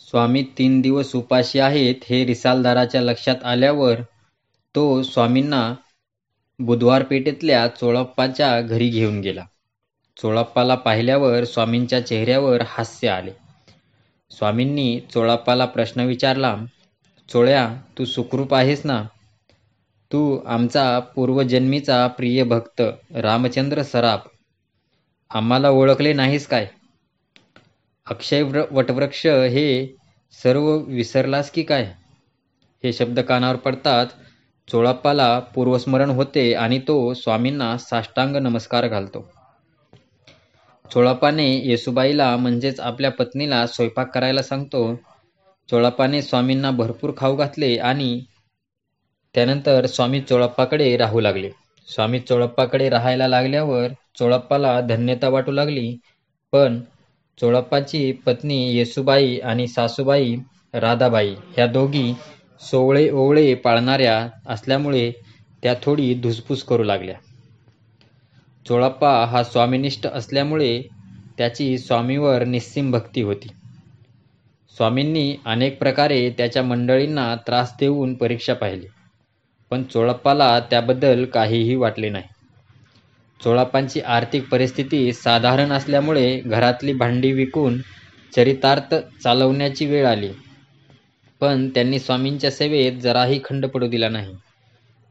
स्वामी 3 दिवस उपाशी आहेत हे रिसालदाराच्या लक्षात आल्यावर तो स्वामींना बुधवार पेठेतल्या चोळप्पाच्या घरी घेऊन गेला. चोळप्पाला पाहिल्यावर स्वामींच्या चेहऱ्यावर हास्य आले. स्वामींनी चोळप्पाला प्रश्न विचारला, चोळ्या, तू सुखरूप आहेस ना? तू आमचा पूर्वजन्मीचा प्रिय भक्त रामचंद्र सराफ आम्हाला ओळखले नाहीस काय? अक्षय वटवृक्ष हे सर्व विसरलास की काय? हे शब्द कानावर पडताच चोळप्पाला पूर्वस्मरण होते आणि तो स्वामींना साष्टांग नमस्कार घालतो. चोळप्पाने येसूबाईला म्हणजेच आपल्या पत्नीला स्वयंपाक करायला सांगतो. चोळप्पाने स्वामींना भरपूर खाऊ घातले आणि त्यानंतर स्वामी चोळप्पाकडे राहू लागले. स्वामी चोळप्पाकडे राहायला लागल्यावर चोळप्पाला धन्यता वाटू लागली. पण चोळप्पाची पत्नी येसूबाई आणि सासूबाई राधाबाई ह्या दोघी सोवळे ओवळे पाळणाऱ्या असल्यामुळे त्या थोडी धुसफूस करू लागल्या. चोळप्पा हा स्वामीनिष्ठ असल्यामुळे त्याची स्वामीवर निस्सीम भक्ती होती. स्वामींनी अनेक प्रकारे त्याच्या मंडळींना त्रास देऊन परीक्षा पाहिली, पण चोळप्पाला त्याबद्दल काहीही वाटले नाही. चोळप्पांची आर्थिक परिस्थिती साधारण असल्यामुळे घरातली भांडी विकून चरितार्थ चालवण्याची वेळ आली, पण त्यांनी स्वामींच्या सेवेत जराही खंड पडू दिला नाही.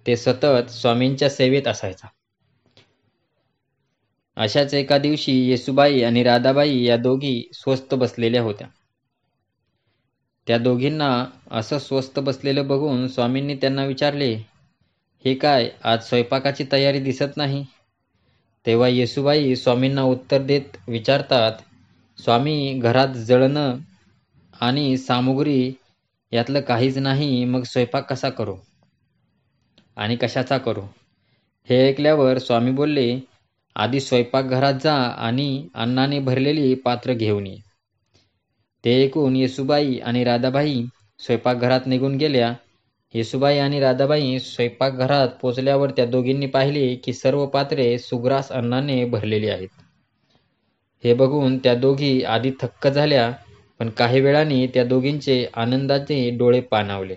ते सतत स्वामींच्या सेवेत असायचा. अशाच एका दिवशी येसूबाई आणि राधाबाई या दोघी स्वस्थ बसलेल्या होत्या. त्या दोघींना असं स्वस्थ बसलेलं बघून स्वामींनी त्यांना विचारले, हे काय, आज स्वयंपाकाची तयारी दिसत नाही? तेव्हा येसूबाई स्वामींना उत्तर देत विचारतात, स्वामी, घरात जळणं आणि सामुग्री यातलं काहीच नाही, मग स्वयंपाक कसा करू आणि कशाचा करू? हे ऐकल्यावर स्वामी बोलले, आधी स्वयंपाकघरात जा आणि अन्नाने भरलेली पात्र घेऊन ये. ते ऐकून येसूबाई आणि राधाबाई स्वयंपाकघरात निघून गेल्या. येसूबाई आणि राधाबाई स्वयंपाकघरात पोचल्यावर त्या दोघींनी पाहिले की सर्व पात्रे सुग्रास अन्नाने भरलेली आहेत. हे बघून त्या दोघी आधी थक्क झाल्या, पण काही वेळाने त्या दोघींचे आनंदाचे डोळे पाणावले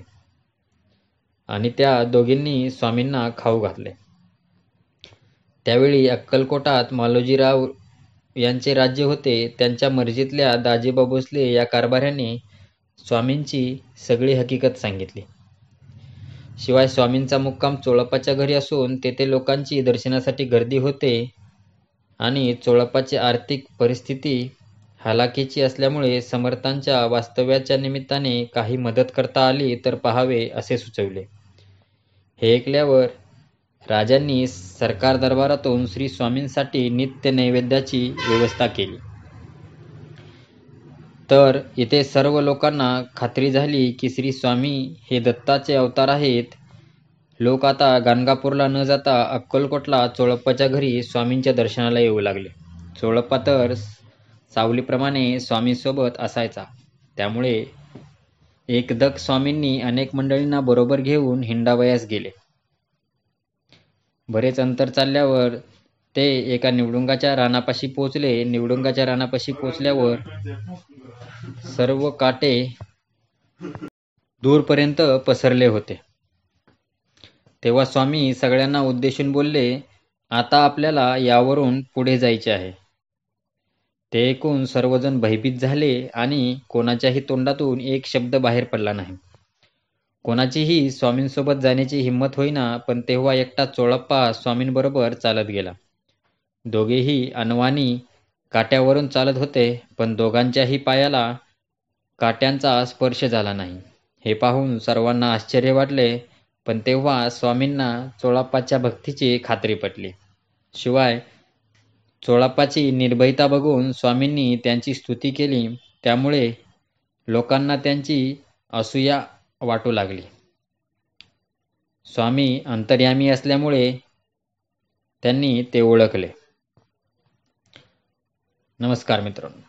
आणि त्या दोघींनी स्वामींना खाऊ घातले. त्यावेळी अक्कलकोटात मालोजीराव यांचे राज्य होते. त्यांच्या मर्जीतल्या दाजीबा भोसले या कारभाऱ्याने स्वामींची सगळी हकीकत सांगितली. शिवाय स्वामींचा मुक्काम चोळप्पाच्या घरी असून तेथे लोकांची दर्शनासाठी गर्दी होते आणि चोळप्पाची आर्थिक परिस्थिती हालाकीची असल्यामुळे समर्थांच्या वास्तव्याच्या निमित्ताने काही मदत करता आली तर पाहावे असे सुचविले. हे ऐकल्यावर राजांनी सरकार दरबारातून श्री स्वामींसाठी नित्य नैवेद्याची व्यवस्था केली. तर इथे सर्व लोकांना खात्री झाली की श्री स्वामी हे दत्ताचे अवतार आहेत. लोक आता गाणगापूरला न जाता अक्कलकोटला चोळप्पाच्या घरी स्वामींच्या दर्शनाला येऊ लागले. चोळप्पा तर सावलीप्रमाणे स्वामींसोबत असायचा, त्यामुळे एकदक स्वामींनी अनेक मंडळींना बरोबर घेऊन हिंडावयास गेले. बरेच अंतर चालल्यावर ते एका निवडुंगाच्या रानापाशी पोचले. निवडुंगाच्या रानापाशी पोचल्यावर सर्व काटे दूरपर्यंत पसरले होते. तेव्हा स्वामी सगळ्यांना उद्देशून बोलले, आता आपल्याला यावरून पुढे जायचे आहे. ते ऐकून सर्वजण भयभीत झाले आणि कोणाच्याही तोंडातून एक शब्द बाहेर पडला नाही. कोणाचीही स्वामींसोबत जाण्याची हिंमत होईना. पण तेव्हा एकटा चोळप्पा स्वामींबरोबर चालत गेला. दोघेही अनवाणी काट्यावरून चालत होते, पण दोघांच्याही पायाला काट्यांचा स्पर्श झाला नाही. हे पाहून सर्वांना आश्चर्य वाटले, पण तेव्हा स्वामींना चोळप्पाच्या भक्तीची खात्री पटली. शिवाय चोळप्पाची निर्भयता बघून स्वामींनी त्यांची स्तुती केली, त्यामुळे लोकांना त्यांची असूया वाटू लागली. स्वामी अंतर्यामी असल्यामुळे त्यांनी ते ओळखले. नमस्कार मित्रांनो.